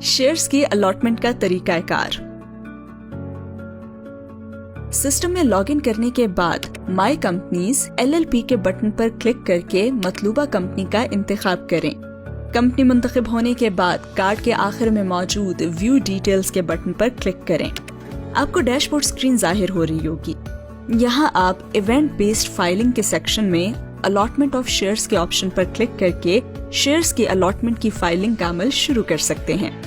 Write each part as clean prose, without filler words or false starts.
Shares की allotment का तरीका कार। सिस्टम में लॉगिन करने के बाद माई कंपनीज LLP के बटन पर क्लिक करके मतलूबा कंपनी का इंतखाब करें। कंपनी मुंतखब होने के बाद कार्ड के आखिर में मौजूद व्यू डिटेल्स के बटन पर क्लिक करें। आपको डैशबोर्ड स्क्रीन जाहिर हो रही होगी। यहाँ आप इवेंट बेस्ड फाइलिंग के सेक्शन में अलॉटमेंट ऑफ शेयर्स के ऑप्शन पर क्लिक करके शेयर्स की अलॉटमेंट की फाइलिंग का अमल शुरू कर सकते हैं।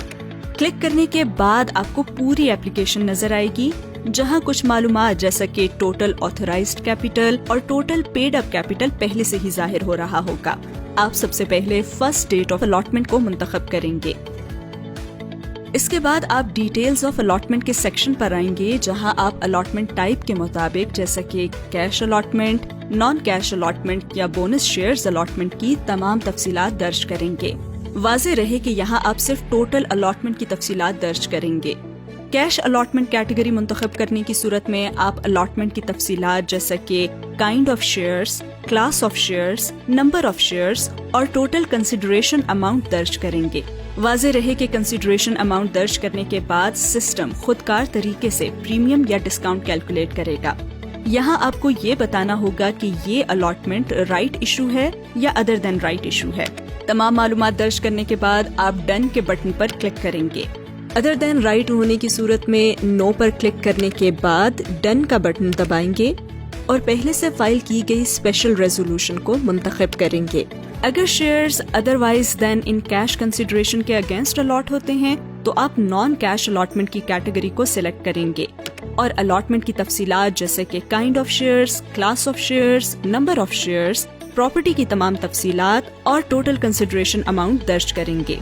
क्लिक करने के बाद आपको पूरी एप्लीकेशन नजर आएगी, जहां कुछ मालूमात जैसा कि टोटल ऑथराइज्ड कैपिटल और टोटल पेड अप कैपिटल पहले से ही जाहिर हो रहा होगा। आप सबसे पहले फर्स्ट डेट ऑफ अलॉटमेंट को मुंतखब करेंगे। इसके बाद आप डिटेल्स ऑफ अलॉटमेंट के सेक्शन पर आएंगे, जहां आप अलॉटमेंट टाइप के मुताबिक जैसा कि cash allotment, non cash allotment या बोनस शेयर्स अलॉटमेंट की तमाम तफसीलात दर्ज करेंगे। वाज़ेह रहे कि यहाँ आप सिर्फ टोटल अलॉटमेंट की तफसीलात दर्ज करेंगे। कैश अलॉटमेंट कैटेगरी मुंतखब करने की सूरत में आप अलॉटमेंट की तफसीलात जैसा कि kind of shares, class of shares, number of shares और टोटल कंसिडरेशन अमाउंट दर्ज करेंगे। वाज़ेह रहे कि कंसिडरेशन अमाउंट दर्ज करने के बाद सिस्टम खुदकार तरीके से प्रीमियम या डिस्काउंट कैलकुलेट करेगा। यहाँ आपको ये बताना होगा कि ये अलॉटमेंट राइट इशू है या अदर देन राइट इशू है। तमाम मालूमात दर्ज करने के बाद आप डन के बटन पर क्लिक करेंगे। अदर देन राइट होने की सूरत में नो पर क्लिक करने के बाद डन का बटन दबाएंगे और पहले से फाइल की गई स्पेशल रेजोल्यूशन को मुंतखब करेंगे। अगर shares otherwise then in cash consideration के अगेंस्ट अलॉट होते हैं तो आप नॉन कैश अलॉटमेंट की कैटेगरी को सिलेक्ट करेंगे और अलॉटमेंट की तफसीलात जैसे कि kind of shares, class of shares, number of shares, property की तमाम तफसीलात और टोटल कंसिडरेशन अमाउंट दर्ज करेंगे।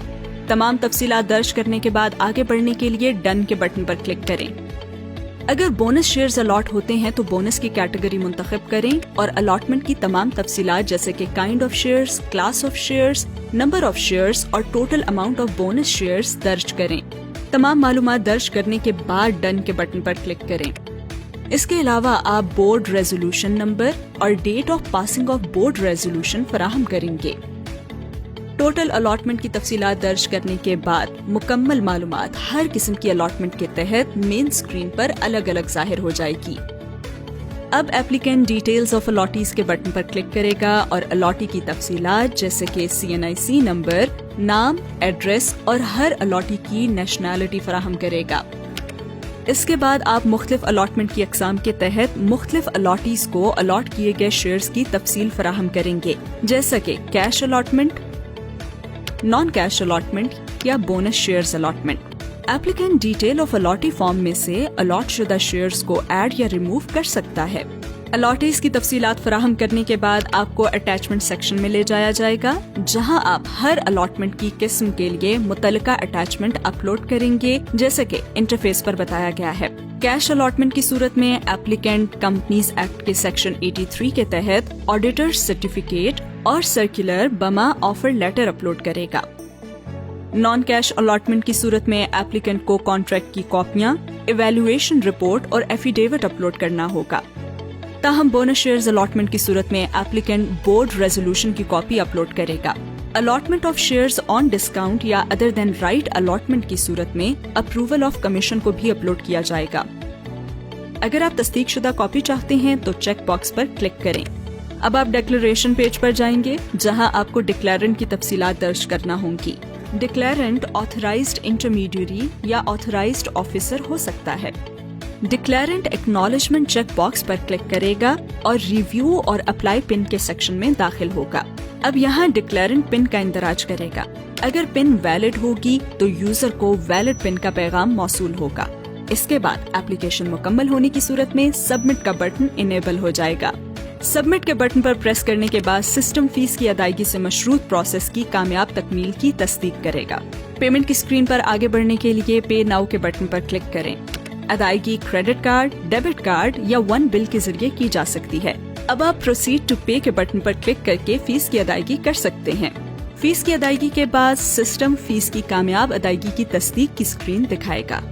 तमाम तफसीलात दर्ज करने के बाद आगे बढ़ने के लिए डन के बटन पर क्लिक करें। अगर बोनस शेयर्स अलॉट होते हैं तो बोनस की कैटेगरी मुंतखब करें और अलॉटमेंट की तमाम तफसीलात जैसे कि kind of shares, class of shares, number of shares और total amount of bonus shares दर्ज करें। तमाम मालूमात दर्ज करने के बाद डन के बटन पर क्लिक करें। इसके अलावा आप बोर्ड रेजोल्यूशन नंबर और date of passing of board resolution फराहम करेंगे। टोटल अलॉटमेंट की तफसीलात दर्ज करने के बाद मुकम्मल मालूमात हर किस्म की अलॉटमेंट के तहत मेन स्क्रीन पर अलग अलग जाहिर हो जाएगी। अब एप्लीकेंट डिटेल्स ऑफ अलॉटीज के बटन पर क्लिक करेगा और अलॉटी की तफसीलात जैसे कि CNIC नंबर, नाम, एड्रेस और हर अलॉटी की नेशनैलिटी फराहम करेगा। इसके बाद आप मुख्तलिफ अलॉटमेंट की अक़साम के तहत मुख्तलिफ अलॉटीज को अलॉट किए गए शेयर्स की तफसील फराहम करेंगे, जैसा कि cash allotment, non cash allotment या bonus shares allotment. Applicant detail of allottee form में से अलॉट शुदा शेयर्स को ऐड या रिमूव कर सकता है। अलॉटीज की तफसीलात फराहम करने के बाद आपको अटैचमेंट सेक्शन में ले जाया जाएगा, जहां आप हर अलॉटमेंट की किस्म के लिए मुतल्लिका अटैचमेंट अपलोड करेंगे, जैसे कि इंटरफेस पर बताया गया है। कैश अलॉटमेंट की सूरत में एप्लीकेंट कंपनीज एक्ट के सेक्शन 83 के तहत ऑडिटर सर्टिफिकेट और सर्कुलर बमा ऑफर लेटर अपलोड करेगा। नॉन कैश अलॉटमेंट की सूरत में एप्लीकेंट को कॉन्ट्रैक्ट की कॉपियां, इवैल्यूएशन रिपोर्ट और एफिडेविट अपलोड करना होगा। ताहम बोनस शेयर्स अलॉटमेंट की सूरत में एप्लीकेंट बोर्ड रेजोल्यूशन की कॉपी अपलोड करेगा। Allotment of shares on discount या अदर देन राइट अलॉटमेंट की सूरत में अप्रूवल ऑफ कमीशन को भी अपलोड किया जाएगा। अगर आप तस्दीक शुदा कॉपी चाहते हैं तो चेक बॉक्स पर क्लिक करें। अब आप डिक्लेरेशन पेज पर जाएंगे, जहां आपको डिक्लेरेंट की तफसीलात दर्ज करना होंगी। डिक्लेरेंट ऑथराइज्ड इंटरमीडियरी या ऑथराइज्ड ऑफिसर हो सकता है। डिक्लेरेंट एक्नॉलेजमेंट चेक बॉक्स पर क्लिक करेगा और रिव्यू और अप्लाई पिन के सेक्शन में दाखिल होगा। अब यहाँ डिक्लेरेंट पिन का इंदराज करेगा। अगर पिन वैलिड होगी तो यूजर को वैलिड पिन का पैगाम मौसूल होगा। इसके बाद एप्लीकेशन मुकम्मल होने की सूरत में सबमिट का बटन इनेबल हो जाएगा। सबमिट के बटन पर प्रेस करने के बाद सिस्टम फीस की अदायगी से मशरूत प्रोसेस की कामयाब तकमील की तस्दीक करेगा। पेमेंट की स्क्रीन पर आगे बढ़ने के लिए पे नाउ के बटन पर क्लिक करें। अदायगी क्रेडिट कार्ड, डेबिट कार्ड या वन बिल के जरिए की जा सकती है। अब आप प्रोसीड टू पे के बटन पर क्लिक करके फीस की अदायगी कर सकते हैं। फीस की अदायगी के बाद सिस्टम फीस की कामयाब अदायगी की तस्दीक की स्क्रीन दिखाएगा।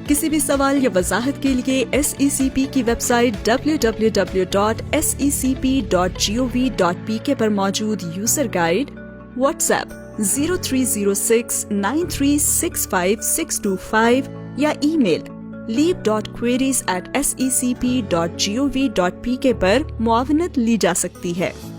किसी भी सवाल या वजाहत के लिए SECP की वेबसाइट www.secp.gov.pk पर मौजूद यूजर गाइड, व्हाट्सएप, 0306936565 یا ای میل leap.queries@secp.gov.pk پر معاونت لی جا سکتی ہے۔